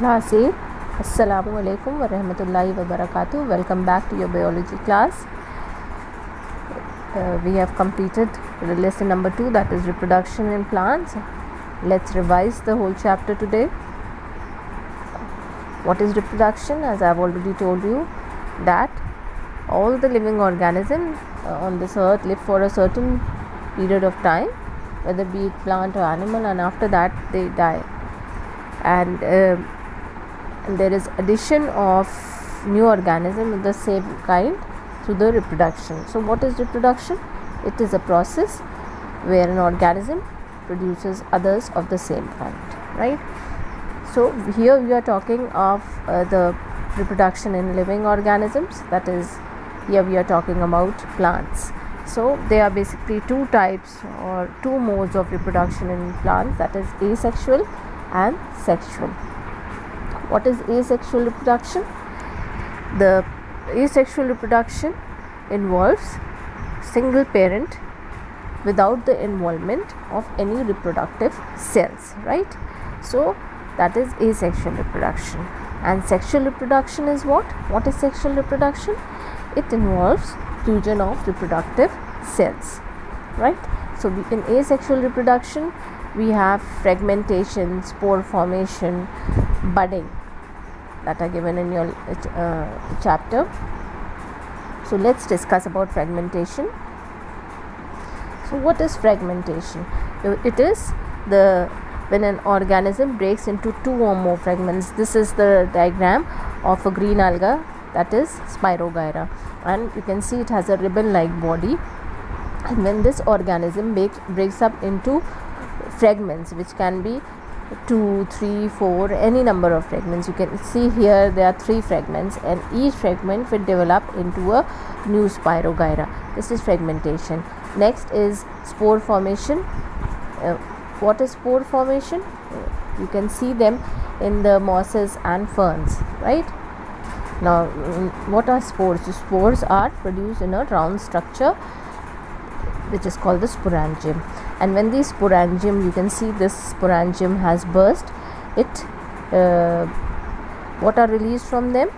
Class A. Assalamu alaikum wa rahmatullahi wa barakatuh. Welcome back to your biology class. We have completed the lesson number 2, that is reproduction in plants. Let's revise the whole chapter today. What is reproduction? As I have already told you, that all the living organisms on this earth live for a certain period of time, whether be it plant or animal, and after that they die. And there is addition of new organism of the same kind through the reproduction. So what is reproduction? It is a process where an organism produces others of the same kind, right? So here we are talking of the reproduction in living organisms, that is, here we are talking about plants. So there are basically two types or two modes of reproduction in plants, that is asexual and sexual. What is asexual reproduction? The asexual reproduction involves single parent without the involvement of any reproductive cells, right? So that is asexual reproduction. And sexual reproduction is what? What is sexual reproduction? It involves fusion of reproductive cells, right? So in asexual reproduction we have fragmentation, spore formation, budding, that are given in your chapter. So let's discuss about fragmentation. So what is fragmentation? It is when an organism breaks into two or more fragments. This is the diagram of a green alga, that is Spirogyra, and you can see it has a ribbon-like body. And when this organism breaks up into fragments, which can be 2, 3, 4, any number of fragments. You can see here there are 3 fragments, and each fragment will develop into a new Spirogyra. This is fragmentation. Next is spore formation. What is spore formation? You can see them in the mosses and ferns, right? Now what are spores? The spores are produced in a round structure which is called the sporangium. And when these sporangium, you can see this sporangium has burst, what are released from them?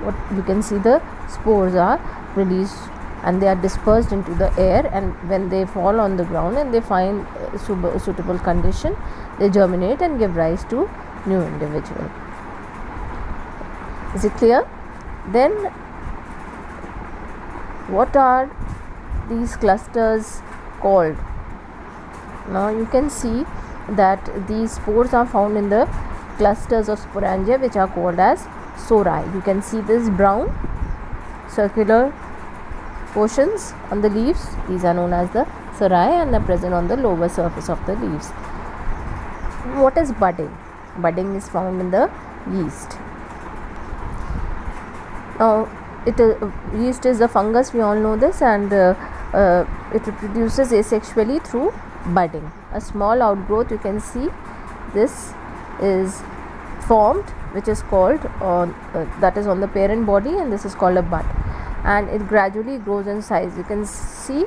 What you can see, the spores are released and they are dispersed into the air, and when they fall on the ground and they find suitable condition, they germinate and give rise to new individual. Is it clear? Then what are these clusters called? Now you can see that these spores are found in the clusters of sporangia, which are called as sori. You can see this brown circular portions on the leaves. These are known as the sori and are present on the lower surface of the leaves. What is budding? Budding is found in the yeast. Now yeast is a fungus, we all know this, and it reproduces asexually through budding. A small outgrowth, you can see, this is formed, which is called that is on the parent body, and this is called a bud, and it gradually grows in size. You can see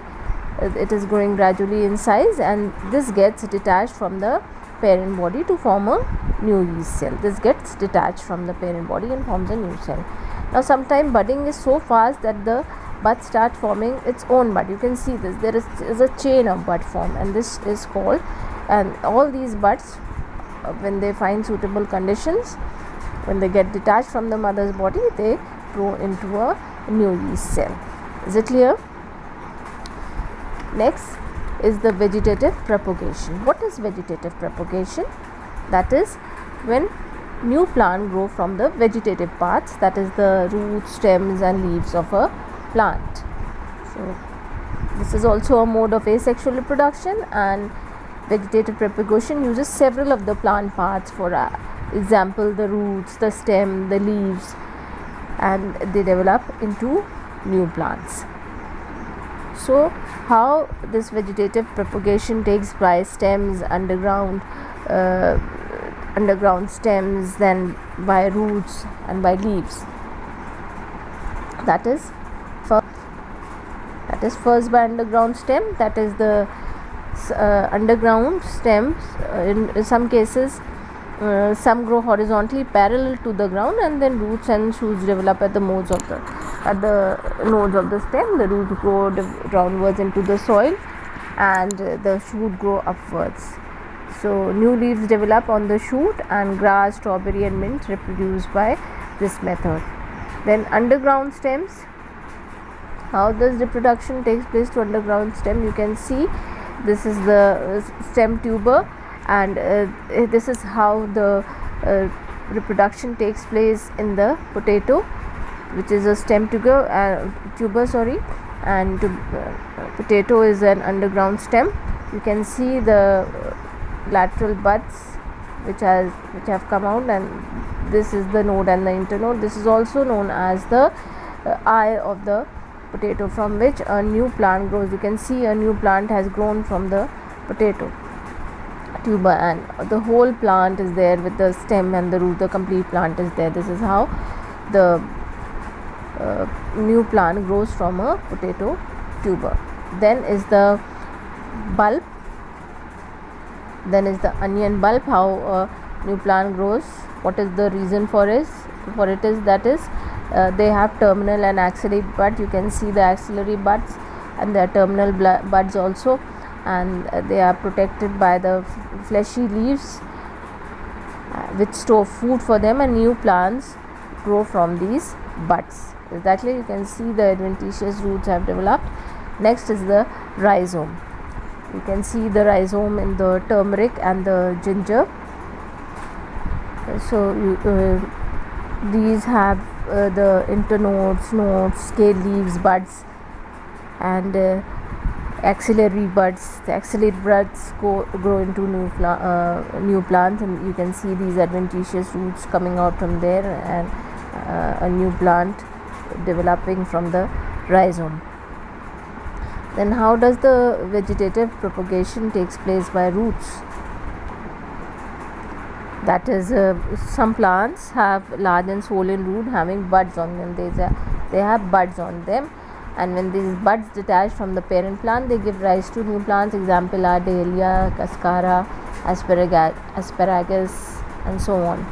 it is growing gradually in size, and this gets detached from the parent body to form a new yeast cell. This gets detached from the parent body and forms a new cell. Now sometimes budding is so fast that the bud starts forming its own bud. You can see this, there is a chain of bud form, and this is called, and all these buds, when they find suitable conditions, when they get detached from the mother's body, they grow into a new yeast cell. Is it clear? Next is the vegetative propagation. What is vegetative propagation? That is when new plant grow from the vegetative parts, that is the roots, stems and leaves of a plant. So this is also a mode of asexual reproduction, and vegetative propagation uses several of the plant parts, for example the roots, the stem, the leaves, and they develop into new plants. So how this vegetative propagation takes place? Stems, underground stems, then by roots and by leaves. That is first by underground stem, that is the underground stems. In some cases, some grow horizontally parallel to the ground, and then roots and shoots develop at the nodes of the stem. The roots grow downwards into the soil, and the shoot grow upwards. So new leaves develop on the shoot, and grass, strawberry and mint reproduce by this method. Then underground stems. How does reproduction takes place to underground stem? You can see this is the stem tuber, and this is how the reproduction takes place in the potato, which is a stem tuber, and potato is an underground stem. You can see the lateral buds which have come out, and this is the node and the internode. This is also known as the eye of the potato, from which a new plant grows. You can see a new plant has grown from the potato tuber, and the whole plant is there with the stem and the root. The complete plant is there. This is how the new plant grows from a potato tuber. Then is the bulb. Then is the onion bulb. How a new plant grows. What is the reason for it? They have terminal and axillary buds. You can see the axillary buds and the terminal buds also, and they are protected by the fleshy leaves which store food for them, and new plants grow from these buds. Exactly, you can see the adventitious roots have developed. Next is the rhizome. You can see the rhizome in the turmeric and the ginger. So these have the internodes, nodes, scale leaves, buds, and axillary buds. The axillary buds grow into new plants, and you can see these adventitious roots coming out from there, and a new plant developing from the rhizome. Then how does the vegetative propagation takes place by roots? That is, some plants have large and swollen root having buds on them. They have buds on them, and when these buds detach from the parent plant, they give rise to new plants. Example are dahlia, cascara, asparagus, and so on.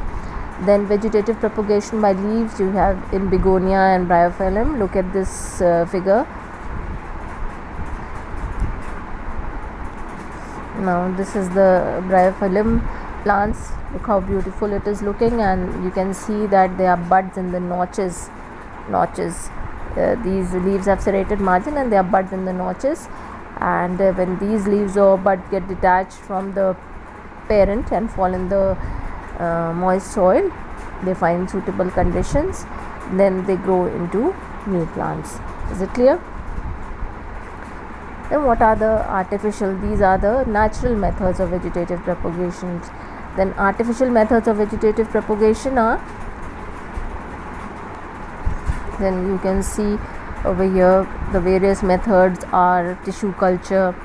Then vegetative propagation by leaves, you have in begonia and bryophyllum. Look at this figure. Now this is the bryophyllum plants. Look how beautiful it is looking, and you can see that there are buds in the notches. These leaves have serrated margin, and there are buds in the notches, and when these leaves or buds get detached from the parent and fall in the moist soil, they find suitable conditions, then they grow into new plants. Is it clear? Then what are the artificial? These are the natural methods of vegetative propagation. Then artificial methods of vegetative propagation are, then you can see over here the various methods are tissue culture,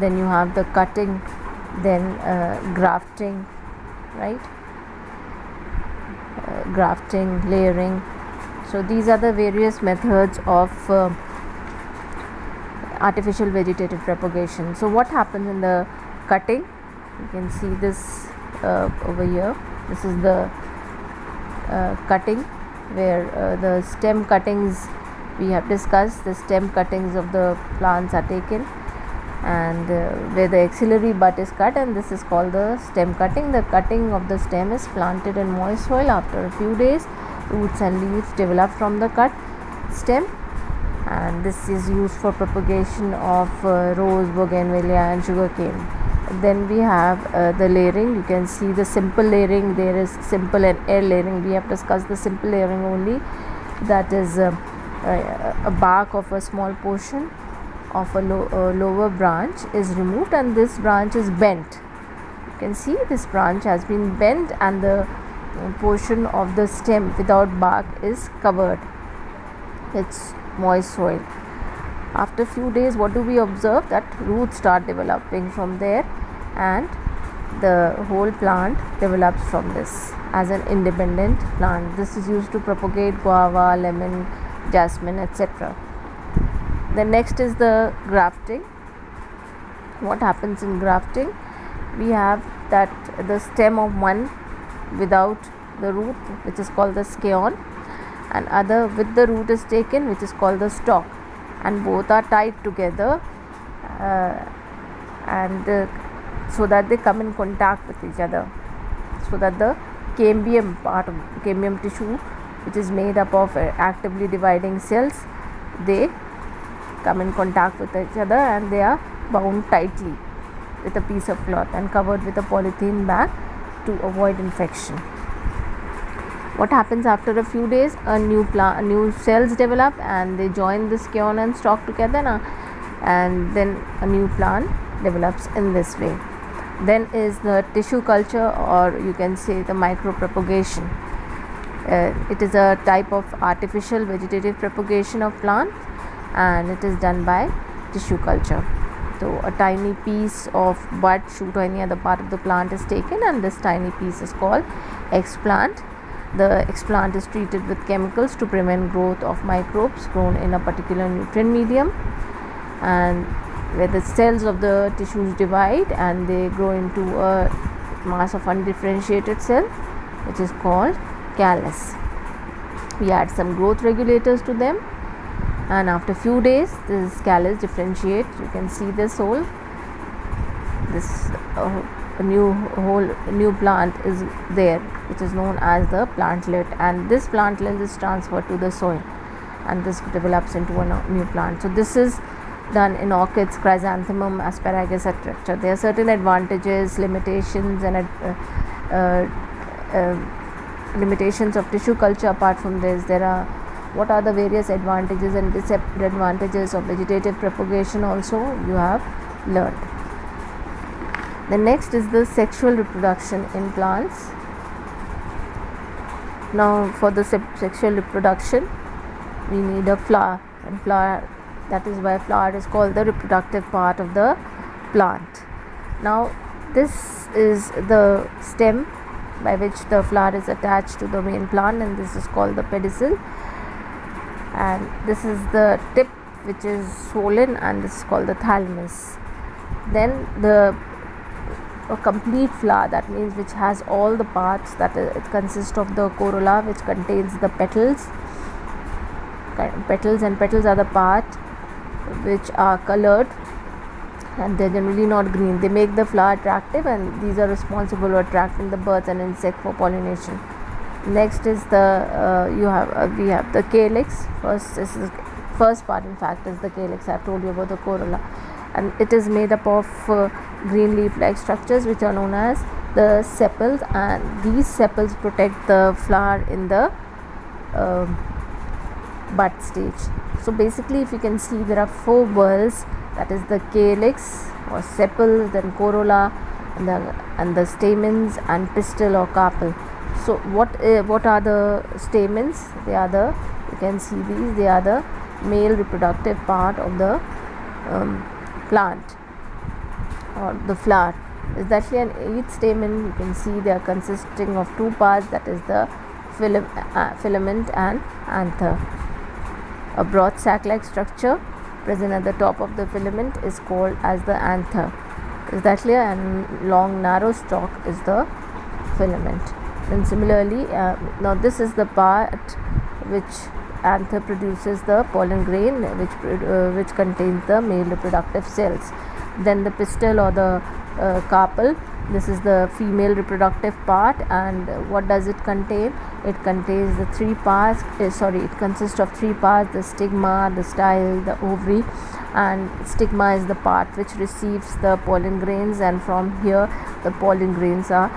then you have the cutting, then grafting, right? Grafting, layering. So these are the various methods of artificial vegetative propagation. So what happens in the cutting? You can see this over here. This is the cutting, where the stem cuttings we have discussed. The stem cuttings of the plants are taken, and where the axillary bud is cut, and this is called the stem cutting. The cutting of the stem is planted in moist soil. After a few days, roots and leaves develop from the cut stem, and this is used for propagation of rose, bougainvillea and sugarcane. Then we have the layering. You can see the simple layering. There is simple and air layering. We have discussed the simple layering only. That is a bark of a small portion of a lower branch is removed, and this branch is bent. You can see this branch has been bent, and the portion of the stem without bark is covered. It's moist soil. After few days, what do we observe? That roots start developing from there, and the whole plant develops from this as an independent plant. This is used to propagate guava, lemon, jasmine, etc. The next is the grafting. What happens in grafting? We have that the stem of one without the root, which is called the scion, and other with the root is taken, which is called the stalk, and both are tied together and so that they come in contact with each other, so that the cambium part of cambium tissue, which is made up of actively dividing cells, they come in contact with each other and they are bound tightly with a piece of cloth and covered with a polythene bag to avoid infection. What happens after a few days? New cells develop and they join the scion and stalk together now, and then a new plant develops in this way. Then is the tissue culture, or you can say the micropropagation. It is a type of artificial vegetative propagation of plants, and it is done by tissue culture. So a tiny piece of bud, shoot or any other part of the plant is taken, and this tiny piece is called explant. The explant is treated with chemicals to prevent growth of microbes grown in a particular nutrient medium, and where the cells of the tissues divide and they grow into a mass of undifferentiated cell, which is called callus. We add some growth regulators to them, and after few days this callus differentiate. You can see this hole. This new plant is there, which is known as the plantlet, and this plantlet is transferred to the soil, and this develops into a new plant. So this is done in orchids, chrysanthemum, asparagus, etc. There are certain advantages, limitations, and limitations of tissue culture. Apart from this, there are what are the various advantages and disadvantages of vegetative propagation also you have learned. The next is the sexual reproduction in plants. Now for the sexual reproduction we need a flower, and flower, that is why flower is called the reproductive part of the plant. Now this is the stem by which the flower is attached to the main plant, and this is called the pedicel, and this is the tip which is swollen, and this is called the thalamus. Then a complete flower, that means which has all the parts, that it consists of the corolla, which contains the petals, and petals are the part which are colored, and they're generally not green. They make the flower attractive, and these are responsible for attracting the birds and insects for pollination. Next is the we have the calyx. First part in fact is the calyx. I've told you about the corolla, and it is made up of green leaf-like structures which are known as the sepals, and these sepals protect the flower in the bud stage. So basically, if you can see, there are four whorls, that is the calyx or sepal, then corolla, and the stamens, and pistil or carpel. So what are the stamens? They are the, you can see these, they are the male reproductive part of the plant or the flower. Is that here in each stamen you can see they are consisting of two parts, that is the filament and anther. A broad sac-like structure present at the top of the filament is called as the anther. Is that clear? And long narrow stalk is the filament. And similarly, now this is the part which anther produces the pollen grain, which contains the male reproductive cells. Then the pistil or the carpel, this is the female reproductive part, and what does it contain? It contains the three parts. It consists of three parts: the stigma, the style, the ovary. And stigma is the part which receives the pollen grains, and from here the pollen grains are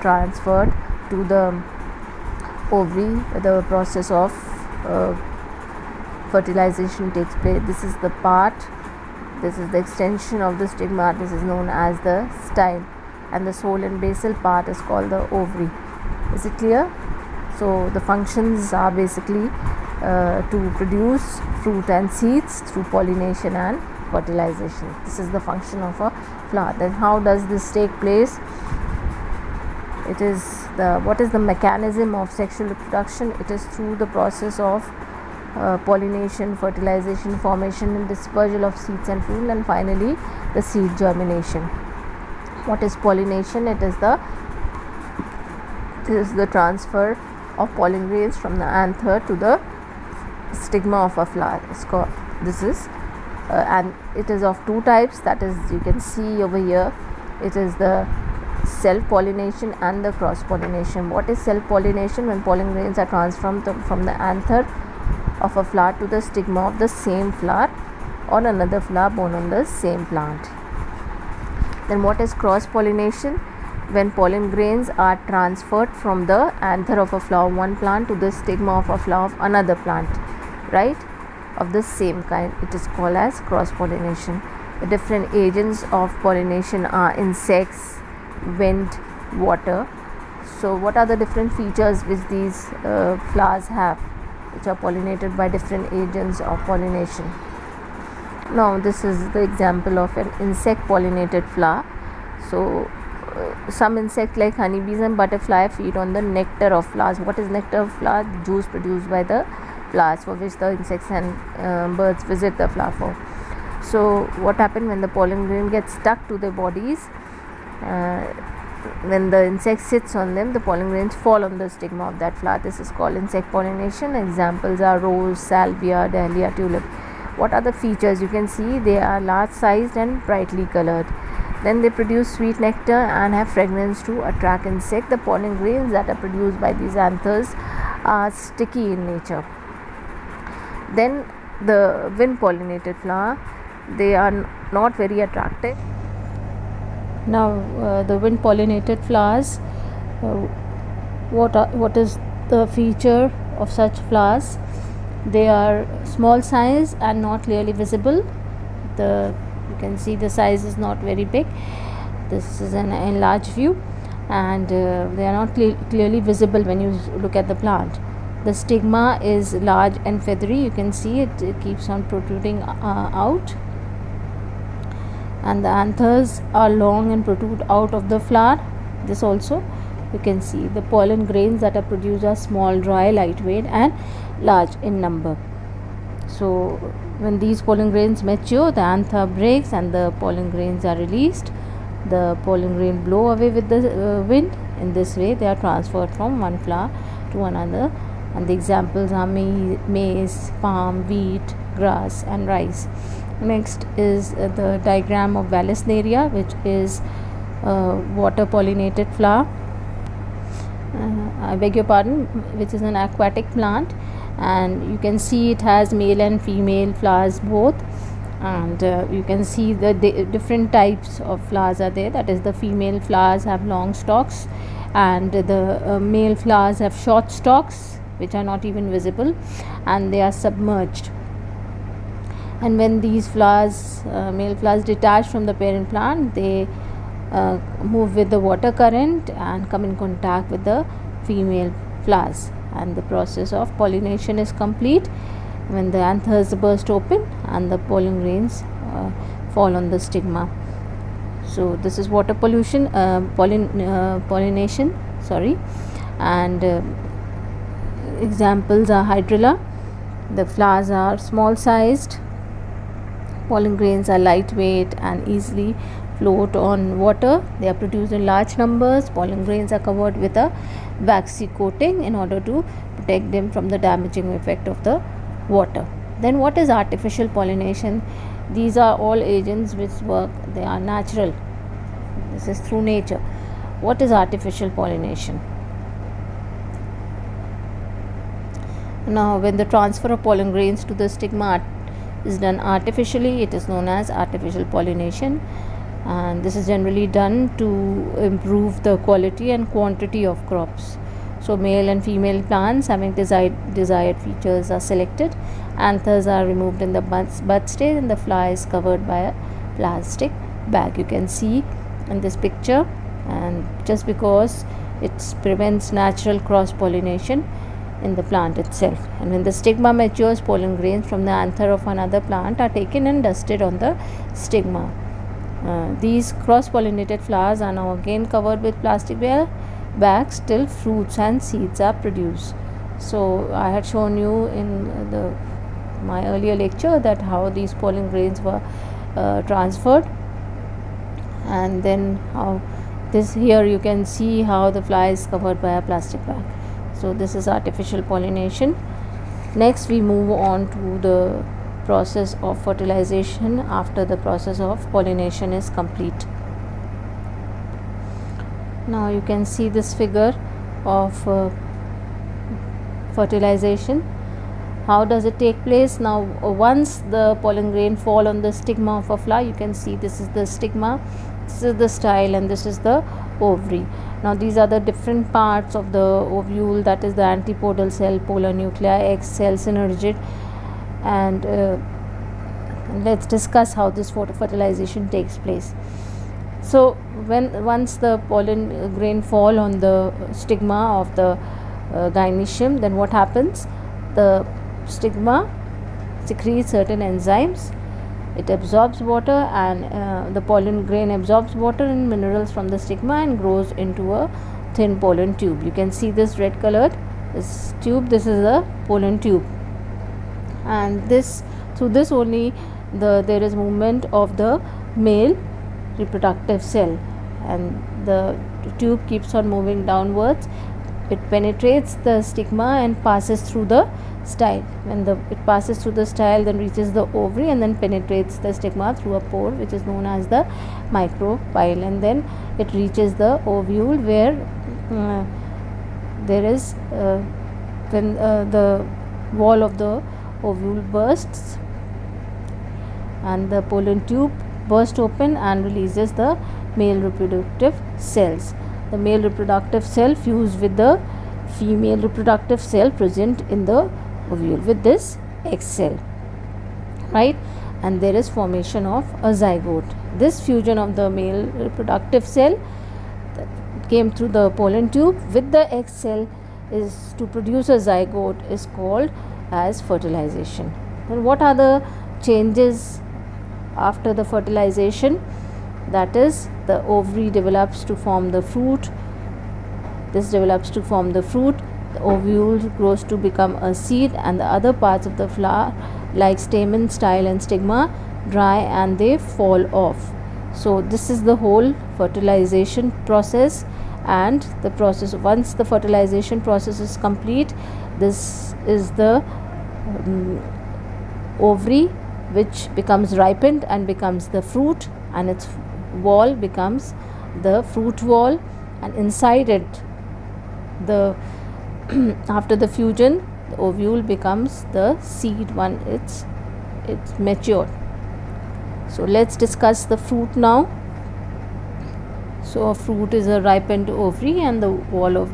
transferred to the ovary. The process of fertilization takes place. This is the part, this is the extension of the stigma, this is known as the style, and the sole and basal part is called the ovary. Is it clear? So the functions are basically to produce fruit and seeds through pollination and fertilization. This is the function of a flower. Then how does this take place? It is what is the mechanism of sexual reproduction? It is through the process of pollination, fertilization, formation and dispersal of seeds and fruit, and finally the seed germination. What is pollination? It is the transfer of pollen grains from the anther to the stigma of a flower. And it is of two types, that is, you can see over here, it is the self-pollination and the cross-pollination. What is self-pollination? When pollen grains are transferred from the anther of a flower to the stigma of the same flower or another flower born on the same plant. Then what is cross-pollination? When pollen grains are transferred from the anther of a flower of one plant to the stigma of a flower of another plant, right, of the same kind, it is called as cross-pollination. The different agents of pollination are insects, wind, water. So what are the different features which these flowers have, which are pollinated by different agents of pollination? Now this is the example of an insect pollinated flower. So some insects like honeybees and butterfly feed on the nectar of flowers. What is nectar of flower? Juice produced by the flowers, for which the insects and birds visit the flower for. So what happens when the pollen grain gets stuck to their bodies? When the insect sits on them, the pollen grains fall on the stigma of that flower. This is called insect pollination. Examples are rose, salvia, dahlia, tulip. What are the features? You can see they are large sized and brightly colored. Then they produce sweet nectar and have fragrance to attract insects. The pollen grains that are produced by these anthers are sticky in nature. Then the wind pollinated flower, they are not very attractive. Now the wind pollinated flowers, what is the feature of such flowers? They are small size and not clearly visible. You can see the size is not very big. This is an enlarged view, and they are not clearly visible when you look at the plant. The stigma is large and feathery. You can see it keeps on protruding out, and the anthers are long and protrude out of the flower. This also you can see. The pollen grains that are produced are small, dry, lightweight and large in number. So when these pollen grains mature, the anther breaks and the pollen grains are released. The pollen grain blow away with the wind. In this way they are transferred from one flower to another, and the examples are maize, palm, wheat, grass and rice. Next is the diagram of Vallisneria, which is water pollinated flower. I beg your pardon, which is an aquatic plant, and you can see it has male and female flowers both, and you can see the different types of flowers are there. That is, the female flowers have long stalks and the male flowers have short stalks which are not even visible, and they are submerged. And when these flowers, male flowers, detach from the parent plant, they move with the water current and come in contact with the female flowers, and the process of pollination is complete when the anthers burst open and the pollen grains fall on the stigma. So this is water pollination, and examples are hydrilla. The flowers are small sized, pollen grains are lightweight and easily float on water. They are produced in large numbers. Pollen grains are covered with a waxy coating in order to protect them from the damaging effect of the water. Then what is artificial pollination? These are all agents which work, they are natural. This is through nature. What is artificial pollination? Now when the transfer of pollen grains to the stigma is done artificially, it is known as artificial pollination, and this is generally done to improve the quality and quantity of crops. So male and female plants having desired features are selected. Anthers are removed in the bud stage, and the flower is covered by a plastic bag. You can see in this picture, and just because it prevents natural cross pollination in the plant itself. And when the stigma matures, pollen grains from the anther of another plant are taken and dusted on the stigma. These cross-pollinated flowers are now again covered with plastic bags till fruits and seeds are produced. So I had shown you in the my earlier lecture, that how these pollen grains were transferred, and then how this, here you can see how the fly is covered by a plastic bag. So this is artificial pollination. Next we move on to the process of fertilization after the process of pollination is complete. Now you can see this figure of fertilization. How does it take place? Now once the pollen grain fall on the stigma of a flower, you can see this is the stigma, this is the style, and this is the ovary. Now these are the different parts of the ovule, that is the antipodal cell, polar nuclei, egg cell, synergid, and let's discuss how this fertilization takes place. So once the pollen grain fall on the stigma of the gynoecium, then what happens? The stigma secretes certain enzymes, it absorbs water, and the pollen grain absorbs water and minerals from the stigma and grows into a thin pollen tube. You can see this red colored, this tube, this is the pollen tube, and this, through this only there is movement of the male reproductive cell, and the tube keeps on moving downwards. It penetrates the stigma and passes through the style. When it passes through the style, then reaches the ovary and then penetrates the stigma through a pore which is known as the micropyle, and then it reaches the ovule, where there is when the wall of the ovule bursts and the pollen tube bursts open and releases the male reproductive cells. The male reproductive cell fuse with the female reproductive cell present in the ovule with this egg cell, right? And there is formation of a zygote. This fusion of the male reproductive cell that came through the pollen tube with the egg cell is to produce a zygote is called as fertilization. Then what are the changes after the fertilization? That is, the ovary develops to form the fruit. This develops to form the fruit. The ovule grows to become a seed, and the other parts of the flower like stamen, style, and stigma dry and they fall off. So this is the whole fertilization process, and the process, once the fertilization process is complete, this is the ovary which becomes ripened and becomes the fruit, and its wall becomes the fruit wall, and inside it, the after the fusion, the ovule becomes the seed when it's matured. So let's discuss the fruit now. So a fruit is a ripened ovary, and the wall of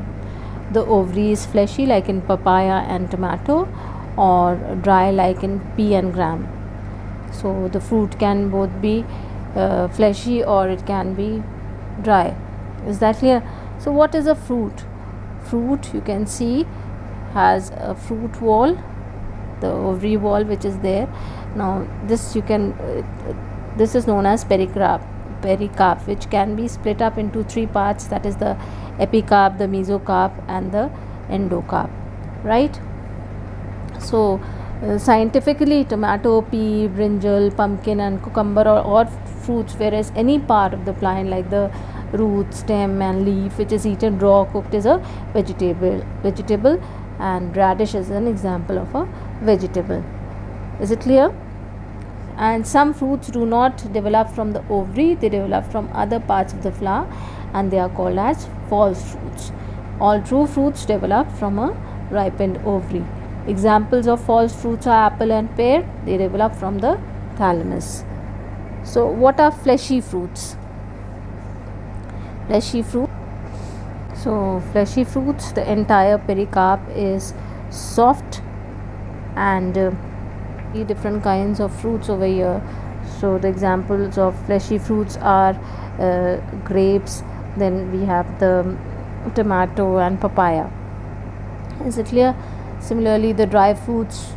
the ovary is fleshy like in papaya and tomato, or dry like in pea and gram. So the fruit can both be fleshy or it can be dry. Is that clear? So what is a fruit? Fruit, you can see, has a fruit wall, the ovary wall which is there. Now this you can this is known as pericarp, which can be split up into three parts, that is the epicarp, the mesocarp, and the endocarp, right? So scientifically, tomato, pea, brinjal, pumpkin, and cucumber are all fruits, whereas any part of the plant like the root, stem, and leaf which is eaten raw, cooked, is a vegetable, and radish is an example of a vegetable. Is it clear? And some fruits do not develop from the ovary, they develop from other parts of the flower, and they are called as false fruits. All true fruits develop from a ripened ovary. Examples of false fruits are apple and pear, they develop from the thalamus. So what are fleshy fruits? Fleshy fruit. So fleshy fruits, the entire pericarp is soft, and different kinds of fruits over here. So the examples of fleshy fruits are grapes, then we have the tomato and papaya. Is it clear? Similarly, the dry fruits,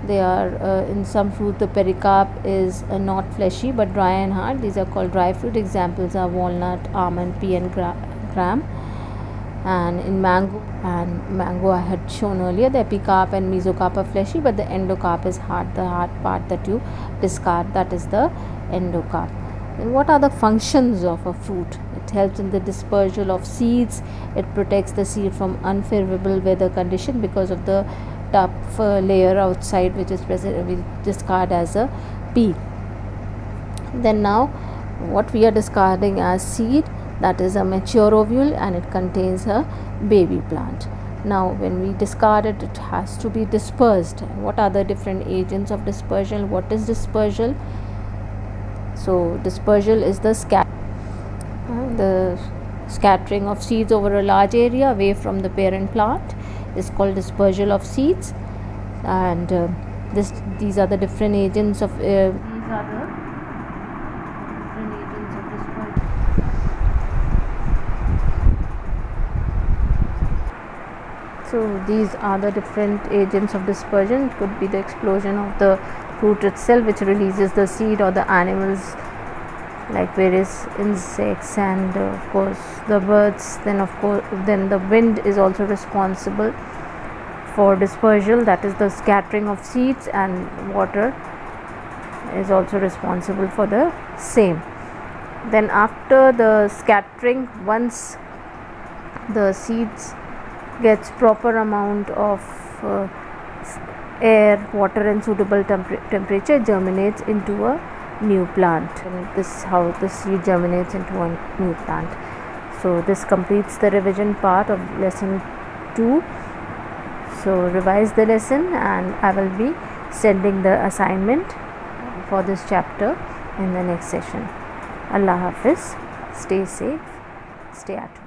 they are in some fruit the pericarp is not fleshy but dry and hard. These are called dry fruit. Examples are walnut, almond, pea, and gram. And in mango I had shown earlier, the epicarp and mesocarp are fleshy, but the endocarp is hard. The hard part that you discard, that is the endocarp. And what are the functions of a fruit? It helps in the dispersal of seeds. It protects the seed from unfavorable weather condition because of the tough layer outside which is present, we discard as a peel. Then now what we are discarding as seed, that is a mature ovule, and it contains a baby plant. Now when we discard it, it has to be dispersed. What are the different agents of dispersal? What is dispersal? So dispersal is the scattering of seeds over a large area away from the parent plant is called dispersal of seeds. And these are the different agents of dispersal. So these are the different agents of dispersion. It could be the explosion of the fruit itself, which releases the seed, or the animals like various insects, and of course the birds. Then the wind is also responsible for dispersal, that is the scattering of seeds, and water is also responsible for the same. Then after the scattering, once the seeds gets proper amount of air, water and suitable temperature, germinates into a new plant. And this is how the seed germinates into a new plant. So this completes the revision part of lesson 2. So revise the lesson, and I will be sending the assignment for this chapter in the next session. Allah Hafiz. Stay safe, stay at home.